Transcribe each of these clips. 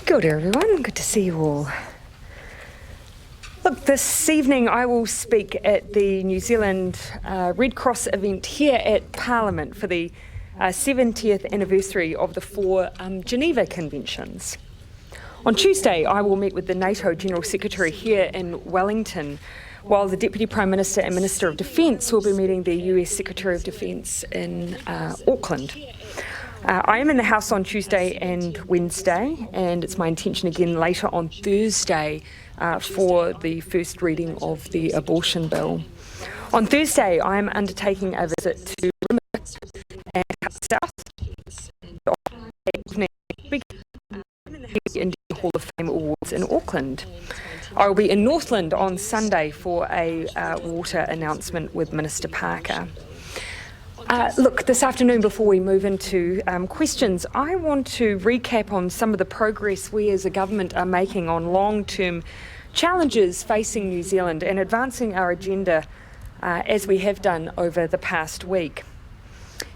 Kia ora everyone, good to see you all. Look, this evening I will speak at the New Zealand Red Cross event here at Parliament for the 70th anniversary of the four Geneva Conventions. On Tuesday I will meet with the NATO General Secretary here in Wellington, while the Deputy Prime Minister and Minister of Defence will be meeting the US Secretary of Defence in Auckland. I am in the House on Tuesday and Wednesday, and it's my intention again later on Thursday for the first reading of the abortion bill. On Thursday, I am undertaking a visit to Rimmer and South in the Indian Hall of Fame Awards in Auckland. I will be in Northland on Sunday for a water announcement with Minister Parker. Look, this afternoon, before we move into questions, I want to recap on some of the progress we as a government are making on long-term challenges facing New Zealand and advancing our agenda as we have done over the past week.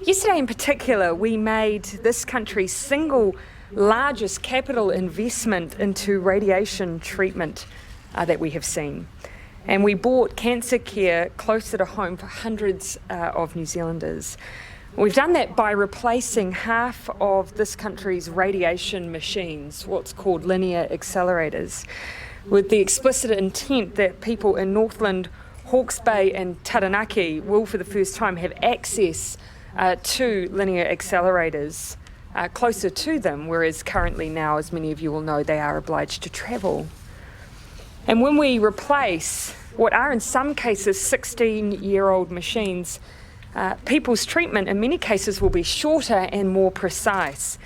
Yesterday in particular, we made this country's single largest capital investment into radiation treatment that we have seen. And we brought cancer care closer to home for hundreds of New Zealanders. We've done that by replacing half of this country's radiation machines, what's called linear accelerators, with the explicit intent that people in Northland, Hawke's Bay and Taranaki will for the first time have access to linear accelerators closer to them, whereas currently now, as many of you will know, they are obliged to travel. And when we replace what are in some cases 16-year-old machines, people's treatment in many cases will be shorter and more precise.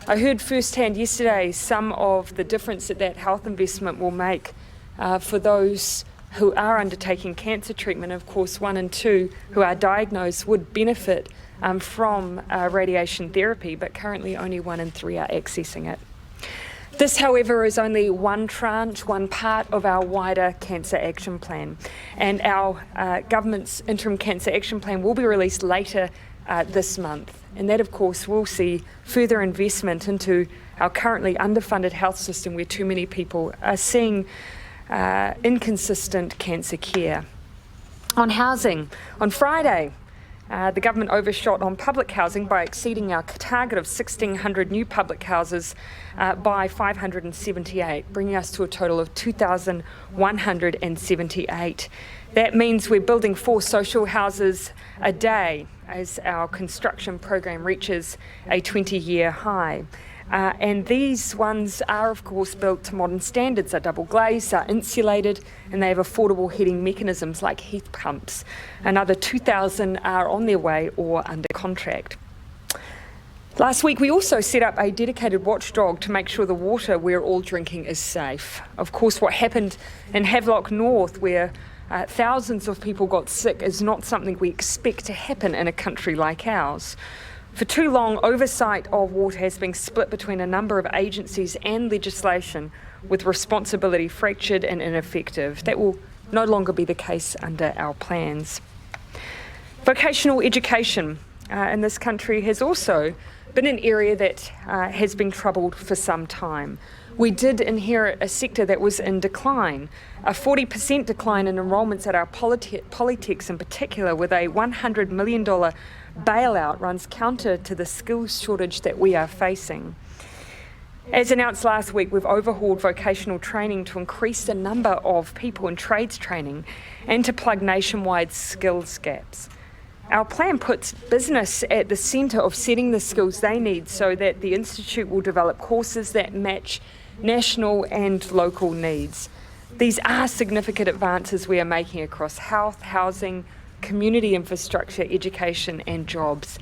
I heard firsthand yesterday some of the difference that health investment will make for those who are undertaking cancer treatment. Of course, 1 in 2 who are diagnosed would benefit from radiation therapy, but currently only 1 in 3 are accessing it. This, however, is only one tranche, one part of our wider cancer action plan. And our government's interim cancer action plan will be released later this month. And that, of course, will see further investment into our currently underfunded health system where too many people are seeing inconsistent cancer care. On housing, on Friday, the government overshot on public housing by exceeding our target of 1,600 new public houses by 578, bringing us to a total of 2,178. That means we're building 4 social houses a day as our construction program reaches a 20-year high. And these ones are, of course, built to modern standards, are double glazed, are insulated, and they have affordable heating mechanisms like heat pumps. Another 2,000 are on their way or under contract. Last week, we also set up a dedicated watchdog to make sure the water we're all drinking is safe. Of course, what happened in Havelock North, where thousands of people got sick, is not something we expect to happen in a country like ours. For too long, oversight of water has been split between a number of agencies and legislation, with responsibility fractured and ineffective. That will no longer be the case under our plans. Vocational education in this country has also been an area that has been troubled for some time. We did inherit a sector that was in decline, a 40% decline in enrolments at our polytechs in particular, with a $100 million bailout runs counter to the skills shortage that we are facing. As announced last week, we've overhauled vocational training to increase the number of people in trades training and to plug nationwide skills gaps. Our plan puts business at the centre of setting the skills they need so that the Institute will develop courses that match national and local needs. These are significant advances we are making across health, housing, community infrastructure, education and jobs,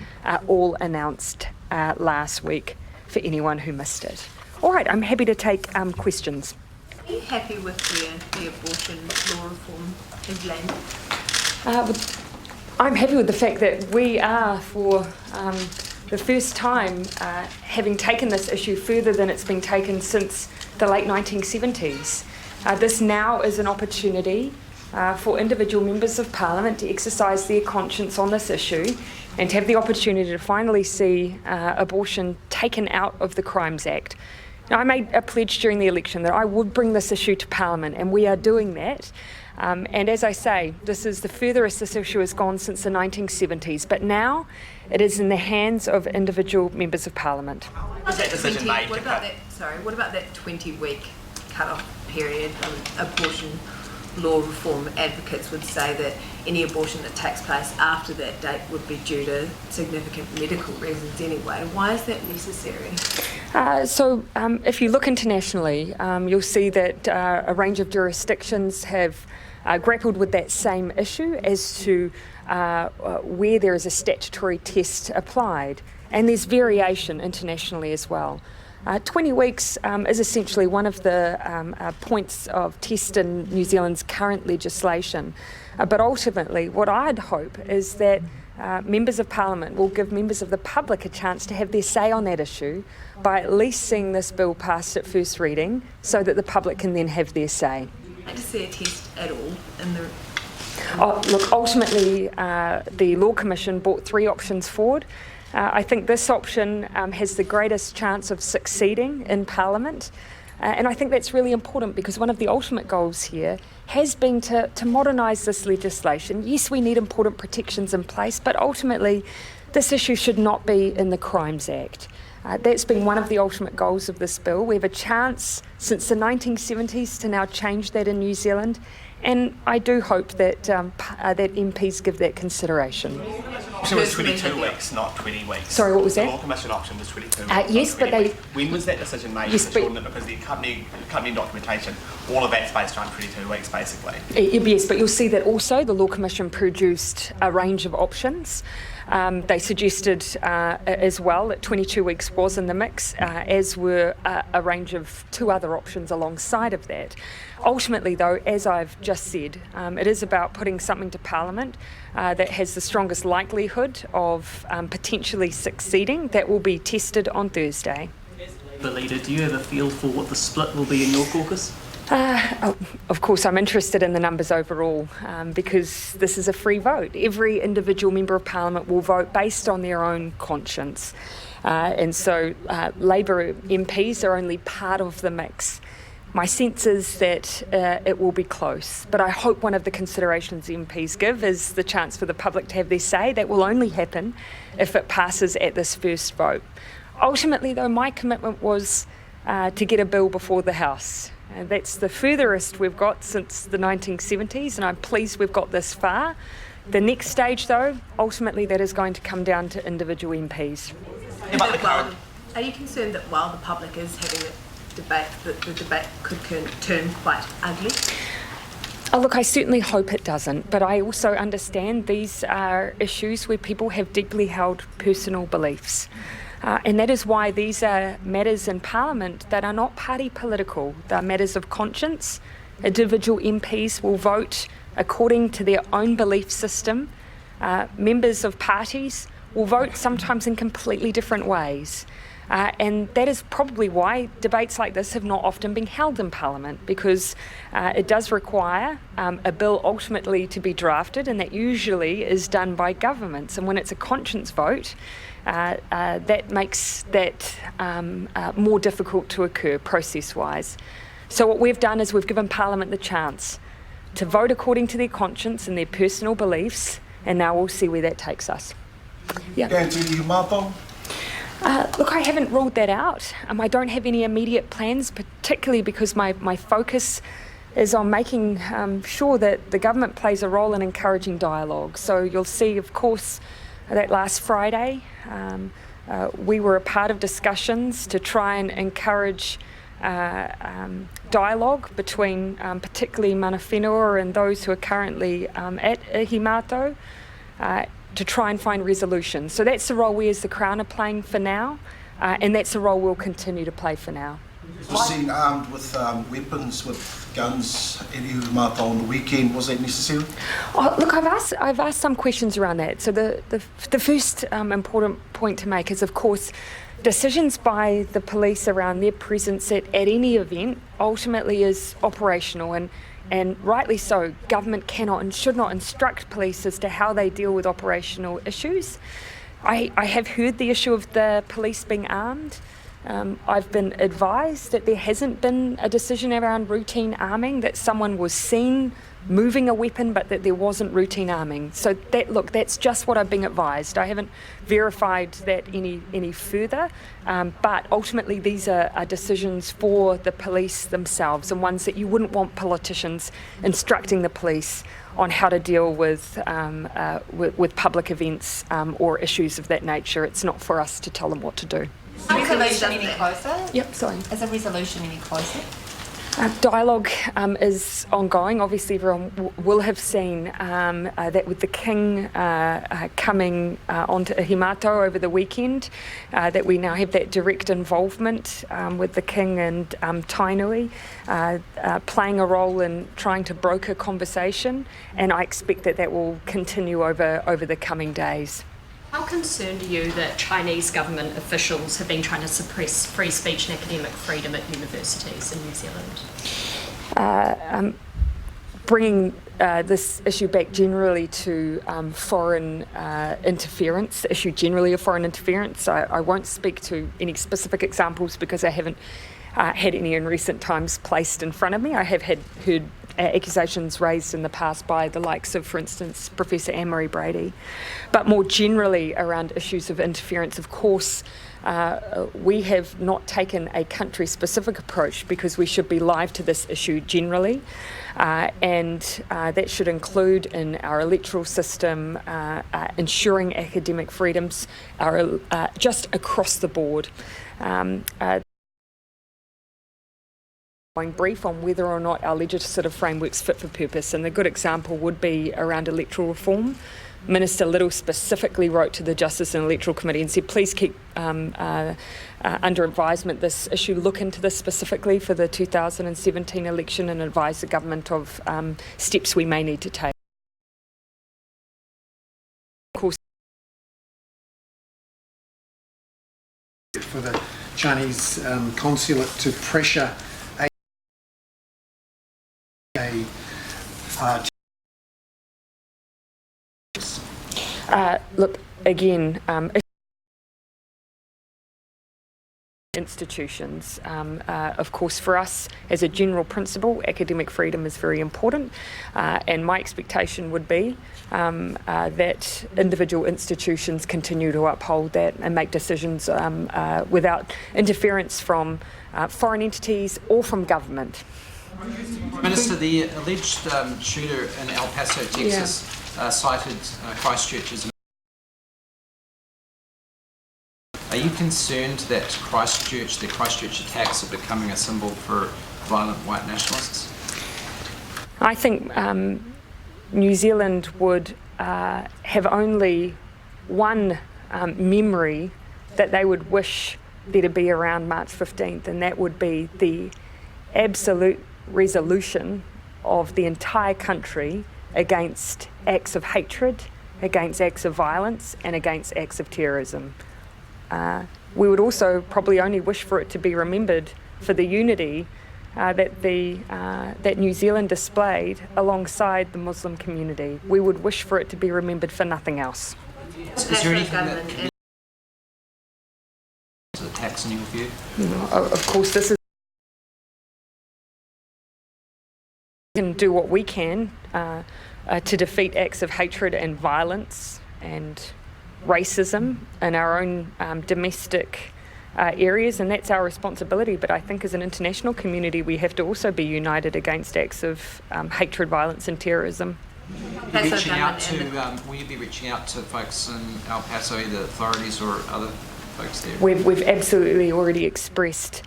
all announced last week for anyone who missed it. All right, I'm happy to take questions. Are you happy with the abortion law reform in Glen? I'm happy with the fact that we are, for the first time, having taken this issue further than it's been taken since the late 1970s. This now is an opportunity for individual members of Parliament to exercise their conscience on this issue and to have the opportunity to finally see abortion taken out of the Crimes Act Now, I made a pledge during the election that I would bring this issue to Parliament, and we are doing that. And as I say, this is the furthest this issue has gone since the 1970s, but now it is in the hands of individual members of Parliament. Was that decision made? What about that 20-week cut-off period? Abortion law reform advocates would say that any abortion that takes place after that date would be due to significant medical reasons anyway. Why is that necessary? If you look internationally, you'll see that a range of jurisdictions have grappled with that same issue as to where there is a statutory test applied. And there's variation internationally as well. 20 weeks is essentially one of the points of test in New Zealand's current legislation. But ultimately, what I'd hope is that members of Parliament will give members of the public a chance to have their say on that issue by at least seeing this bill passed at first reading so that the public can then have their say. I don't see a test at all in the... Ultimately, the Law Commission brought 3 options forward. I think this option has the greatest chance of succeeding in Parliament. And I think that's really important because one of the ultimate goals here has been to modernise this legislation. Yes, we need important protections in place, but ultimately this issue should not be in the Crimes Act. That's been one of the ultimate goals of this bill. We have a chance since the 1970s to now change that in New Zealand, and I do hope that that MPs give that consideration. It was 22 weeks, not 20 weeks. Sorry, what was that? The Law Commission option was 22 weeks. Yes, but they... When was that decision made? Yes, because the accompanying documentation, all of that's based on 22 weeks, basically. Yes, but you'll see that also the Law Commission produced a range of options. They suggested as well that 22 weeks was in the mix, as were a range of 2 other options alongside of that. Ultimately, though, as I've just said, it is about putting something to Parliament that has the strongest likelihood of potentially succeeding. That will be tested on Thursday. The leader, do you have a feel for what the split will be in your caucus? Of course, I'm interested in the numbers overall because this is a free vote. Every individual member of Parliament will vote based on their own conscience. And so Labour MPs are only part of the mix. My sense is that it will be close, but I hope one of the considerations the MPs give is the chance for the public to have their say. That will only happen if it passes at this first vote. Ultimately, though, my commitment was to get a bill before the House. That's the furthest we've got since the 1970s, and I'm pleased we've got this far. The next stage, though, ultimately that is going to come down to individual MPs. Are you concerned that while the public is having a debate, that the debate could turn quite ugly? Oh, look, I certainly hope it doesn't, but I also understand these are issues where people have deeply held personal beliefs. And that is why these are matters in Parliament that are not party political. They're matters of conscience. Individual MPs will vote according to their own belief system. Members of parties will vote sometimes in completely different ways. And that is probably why debates like this have not often been held in Parliament, because it does require a bill ultimately to be drafted, and that usually is done by governments. And when it's a conscience vote, that makes that more difficult to occur process-wise. So what we've done is we've given Parliament the chance to vote according to their conscience and their personal beliefs, and now we'll see where that takes us. Yeah. Ihumāto? Look, I haven't ruled that out. I don't have any immediate plans, particularly because my focus is on making sure that the government plays a role in encouraging dialogue. So you'll see, of course, that last Friday we were a part of discussions to try and encourage dialogue between particularly mana whenua and those who are currently at Ihumāto to try and find resolution. So that's the role we as the Crown are playing for now, and that's the role we'll continue to play for now. Was seen armed with weapons, with guns in Ihumāto on the weekend. Was that necessary? Oh, look, I've asked some questions around that. So the first important point to make is, of course, decisions by the police around their presence at any event ultimately is operational, and rightly so. Government cannot and should not instruct police as to how they deal with operational issues. I have heard the issue of the police being armed. I've been advised that there hasn't been a decision around routine arming, that someone was seen moving a weapon, but that there wasn't routine arming. So that's just what I've been advised. I haven't verified that any further, but ultimately these are decisions for the police themselves, and ones that you wouldn't want politicians instructing the police on how to deal with public events or issues of that nature. It's not for us to tell them what to do. Is the resolution any closer? Yep, sorry. Is the resolution any closer? Dialogue is ongoing. Obviously, everyone will have seen that with the King coming onto Ihumāto over the weekend, that we now have that direct involvement with the King and Tainui playing a role in trying to broker conversation, and I expect that will continue over the coming days. How concerned are you that Chinese government officials have been trying to suppress free speech and academic freedom at universities in New Zealand? Bringing this issue back generally to foreign interference, the issue generally of foreign interference. I won't speak to any specific examples because I haven't had any in recent times placed in front of me. I have heard accusations raised in the past by the likes of, for instance, Professor Anne-Marie Brady. But more generally around issues of interference, of course, we have not taken a country-specific approach because we should be live to this issue generally, and that should include in our electoral system, ensuring academic freedoms are just across the board. Brief on whether or not our legislative framework's fit for purpose, and the good example would be around electoral reform. Minister Little specifically wrote to the Justice and Electoral Committee and said, please keep under advisement this issue, look into this specifically for the 2017 election and advise the government of steps we may need to take. Of course, for the Chinese consulate to pressure look, again, institutions. Of course, for us, as a general principle, academic freedom is very important, and my expectation would be that individual institutions continue to uphold that and make decisions without interference from foreign entities or from government. Minister, the alleged shooter in El Paso, Texas, cited Christchurch as. Are you concerned that the Christchurch attacks are becoming a symbol for violent white nationalists? I think New Zealand would have only one memory that they would wish there to be around March 15th, and that would be the absolute resolution of the entire country against acts of hatred, against acts of violence, and against acts of terrorism. We would also probably only wish for it to be remembered for the unity that New Zealand displayed alongside the Muslim community. We would wish for it to be remembered for nothing else. Is there anything that can be attacks in your view? Of course, this is. We can do what we can to defeat acts of hatred and violence and racism in our own domestic areas, and that's our responsibility. But I think as an international community, we have to also be united against acts of hatred, violence and terrorism. Will you be reaching out to folks in El Paso, either authorities or other folks there? We've absolutely already expressed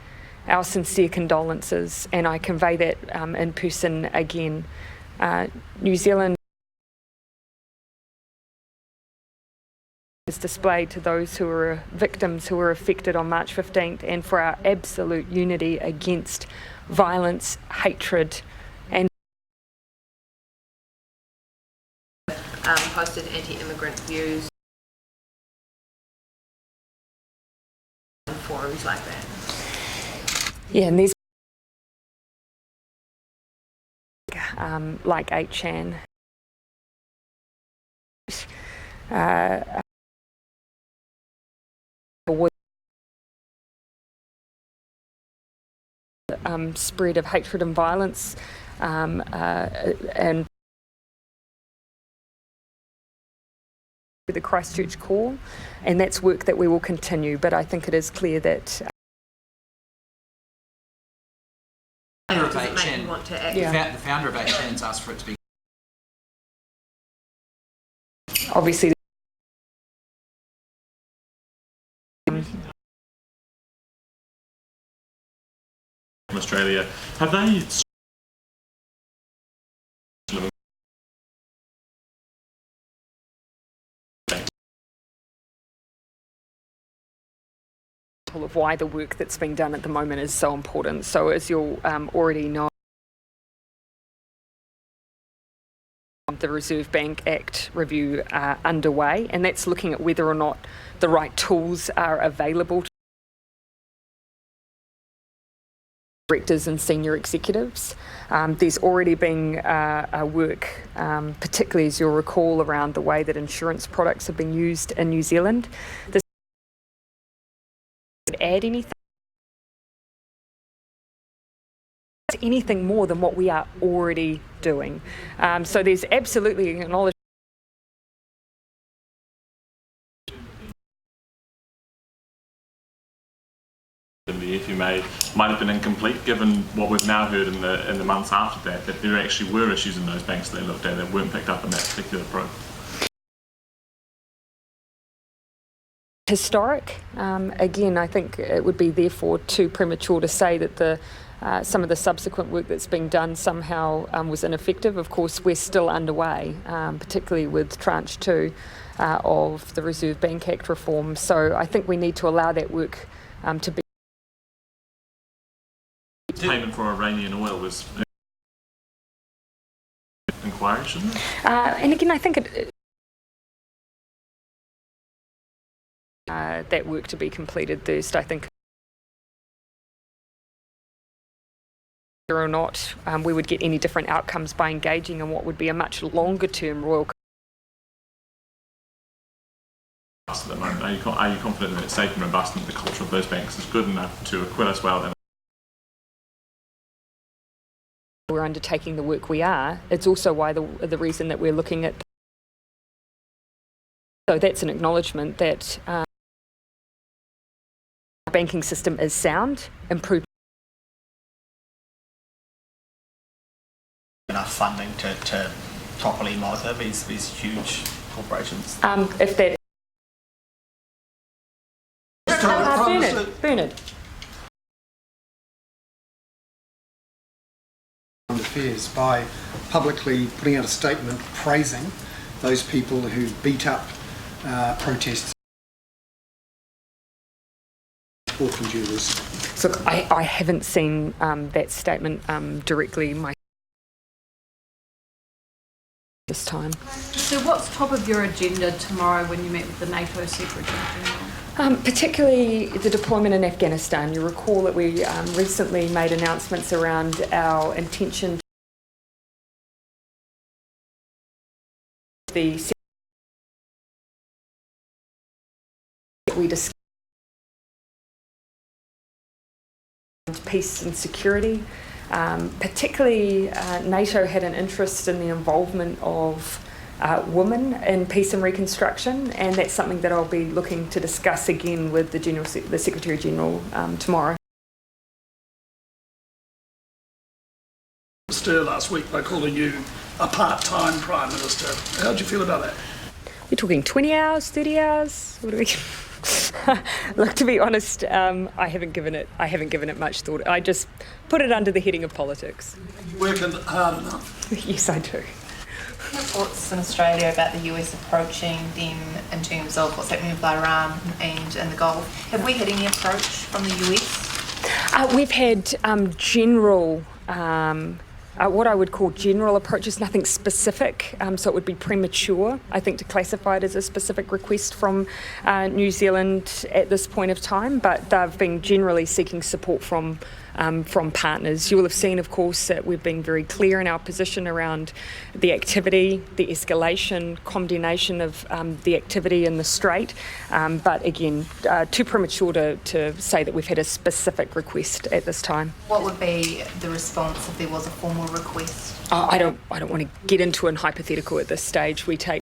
our sincere condolences, and I convey that in person again. New Zealand is displayed to those who are victims who were affected on March 15th, and for our absolute unity against violence, hatred and posted anti-immigrant views on forums like that. Yeah, and there's like 8chan. spread of hatred and violence, and the Christchurch call, and that's work that we will continue. But I think it is clear that does it make you want to act? Yeah. The founder of HN's asked for it to be. obviously from Australia, have they of why the work that's being done at the moment is so important. So as you'll already know, the Reserve Bank Act review underway, and that's looking at whether or not the right tools are available to directors and senior executives. There's already been work, particularly as you'll recall, around the way that insurance products have been used in New Zealand. This could add anything more than what we are already doing. So there's absolutely acknowledgement. The FMA might have been incomplete, given what we've now heard in the months after that there actually were issues in those banks they looked at that weren't picked up in that particular probe. Historic. Again, I think it would be therefore too premature to say that some of the subsequent work that's been done somehow was ineffective. Of course, we're still underway, particularly with Tranche 2 of the Reserve Bank Act reform. So I think we need to allow that work to be. Payment for Iranian oil was inquiry, shouldn't it? And again, I think that work to be completed first. I think whether or not we would get any different outcomes by engaging in what would be a much longer term royal. At the moment, are you confident that it's safe and robust and the culture of those banks is good enough to acquit us well? And we're undertaking the work we are. It's also why the reason that we're looking at. So that's an acknowledgement that the banking system is sound, improved. Enough funding to properly monitor these huge corporations. If that. Bernard. Affairs by publicly putting out a statement praising those people who beat up protesters. Auckland University. Look, I haven't seen that statement directly this time. So what's top of your agenda tomorrow when you meet with the NATO Secretary General? Particularly the deployment in Afghanistan. You recall that we recently made announcements around our intention we discussed peace and security. Particularly, NATO had an interest in the involvement of women in peace and reconstruction, and that's something that I'll be looking to discuss again with the Secretary General tomorrow. Minister last week by calling you a part-time Prime Minister. How do you feel about that? We're talking 20 hours, 30 hours? What do we? Look, to be honest, I haven't given it much thought. I just put it under the heading of politics. Working hard enough? Yes, I do. Thoughts in Australia about the US approaching them in terms of what's happening with Iran and in the Gulf? Have we had any approach from the US? We've had general, what I would call general approaches, nothing specific, so it would be premature, I think, to classify it as a specific request from New Zealand at this point of time, but they've been generally seeking support from from partners. You will have seen, of course, that we've been very clear in our position around the activity, the escalation, condemnation of the activity in the Strait. But again, too premature to say that we've had a specific request at this time. What would be the response if there was a formal request? I don't want to get into an hypothetical at this stage. We take.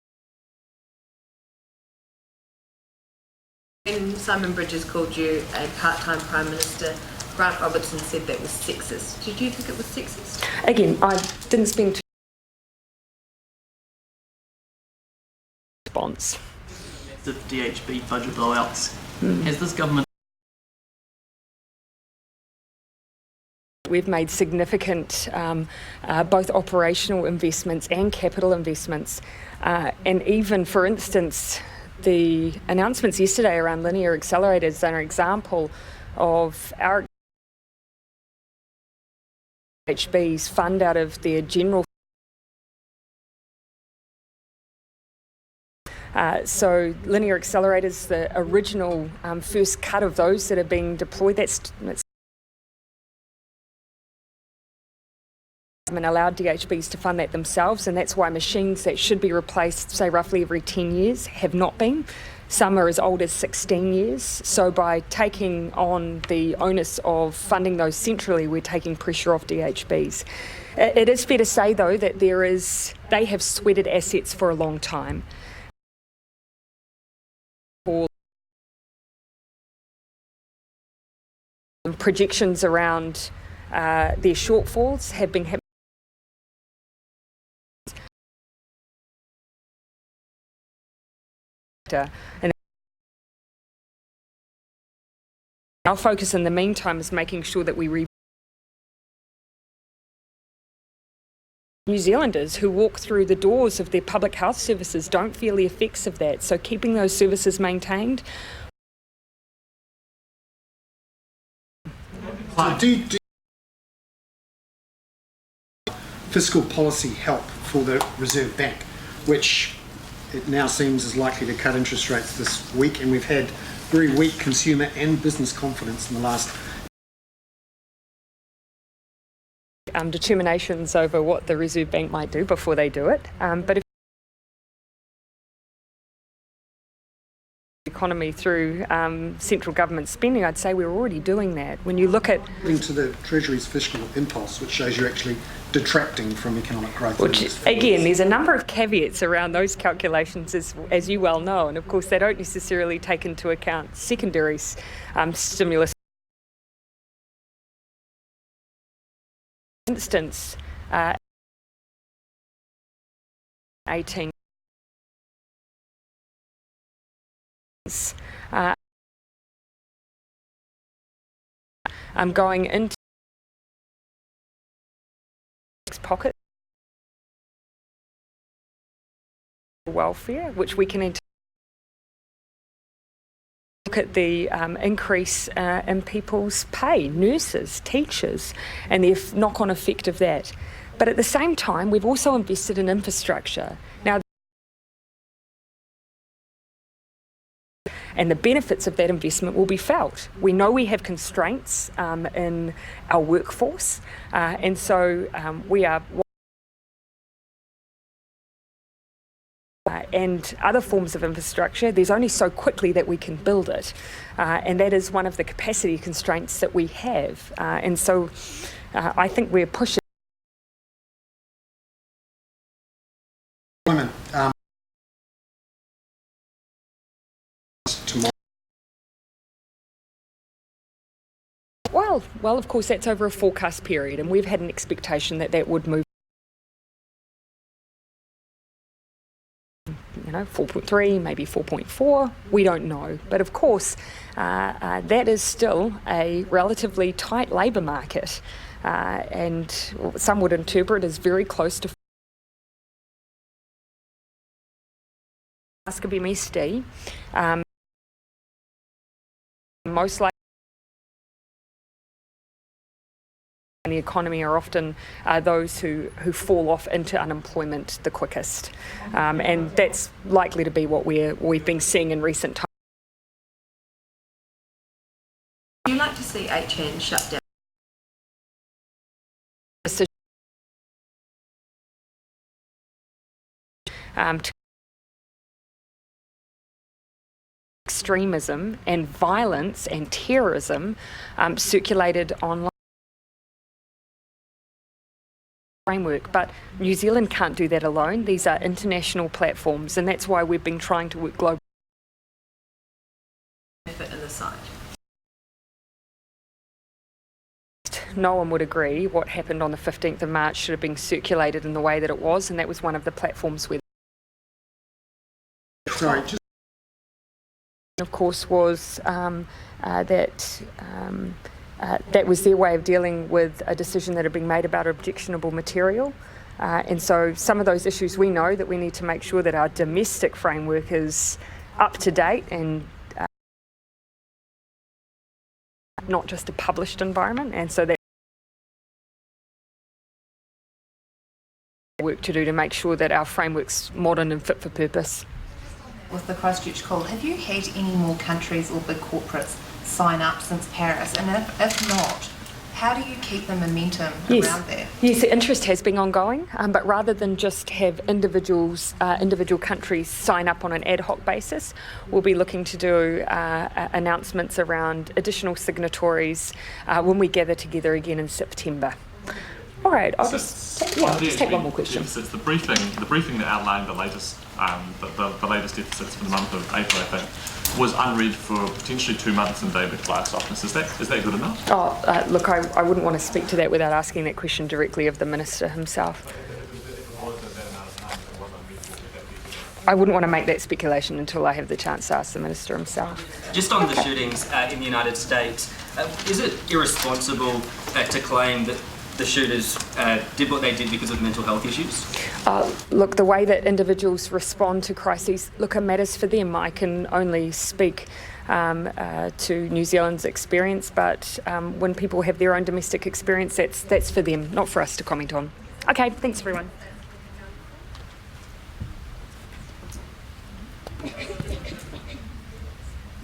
When Simon Bridges called you a part-time Prime Minister, Grant Robertson said that was sexist. Did you think it was sexist? Again, I didn't spend too response. The DHB budget blowouts. Has this government... We've made significant both operational investments and capital investments. And even, for instance, the announcements yesterday around linear accelerators are an example of our DHB's fund out of their general. So linear accelerators, the original first cut of those that are being deployed, that's allowed DHBs to fund that themselves, and that's why machines that should be replaced, say roughly every 10 years, have not been. Some are as old as 16 years. So by taking on the onus of funding those centrally, we're taking pressure off DHBs. It is fair to say, though, that they have sweated assets for a long time. Projections around their shortfalls have been happening. And our focus in the meantime is making sure that we New Zealanders who walk through the doors of their public health services don't feel the effects of that. So keeping those services maintained. Do fiscal policy help for the Reserve Bank, which it now seems is likely to cut interest rates this week, and we've had very weak consumer and business confidence in the last determinations over what the Reserve Bank might do before they do it. But if the economy through central government spending, I'd say we're already doing that. When you look at into the Treasury's fiscal impulse, which shows you're actually detracting from economic growth. Which, again, there's a number of caveats around those calculations, as you well know, and of course they don't necessarily take into account secondary stimulus. For instance, 18 going into pocket welfare, which we can look at the increase in people's pay, nurses, teachers, and the knock-on effect of that. But at the same time, we've also invested in infrastructure. Now, and the benefits of that investment will be felt. We know we have constraints in our workforce, and so we are. And other forms of infrastructure, there's only so quickly that we can build it, and that is one of the capacity constraints that we have. And so I think we're pushing. Well, of course, that's over a forecast period, and we've had an expectation that that would move. 4.3, maybe 4.4, we don't know. But of course, that is still a relatively tight labour market, and some would interpret as very close to MSD. Most likely in the economy are often those who fall off into unemployment the quickest, and that's likely to be what we've been seeing in recent times. Would you like to see HN shut down? to extremism and violence and terrorism circulated online framework. But New Zealand can't do that alone. These are international platforms, and that's why we've been trying to work globally. In the site. No one would agree what happened on the 15th of March should have been circulated in the way that it was, and that was one of the platforms where of course was that was their way of dealing with a decision that had been made about objectionable material. And so some of those issues we know that we need to make sure that our domestic framework is up to date and not just a published environment, and so that work to do to make sure that our framework's modern and fit for purpose. With the Christchurch call, have you had any more countries or big corporates sign up since Paris? And if not, how do you keep the momentum around that? Yes, the interest has been ongoing, but rather than just have individual countries sign up on an ad hoc basis, we'll be looking to do announcements around additional signatories when we gather together again in September. All right, I'll just take one more question. Deficits, the briefing that outlined the latest deficits for the month of April, I think, was unread for potentially 2 months in David Clark's office. Is that good enough? Look, I wouldn't want to speak to that without asking that question directly of the Minister himself. I wouldn't want to make that speculation until I have the chance to ask the Minister himself. Just on the shootings in the United States, is it irresponsible to claim that the shooters did what they did because of mental health issues? Look, the way that individuals respond to crises, it matters for them. I can only speak to New Zealand's experience, but when people have their own domestic experience, that's for them, not for us to comment on. Okay, thanks everyone.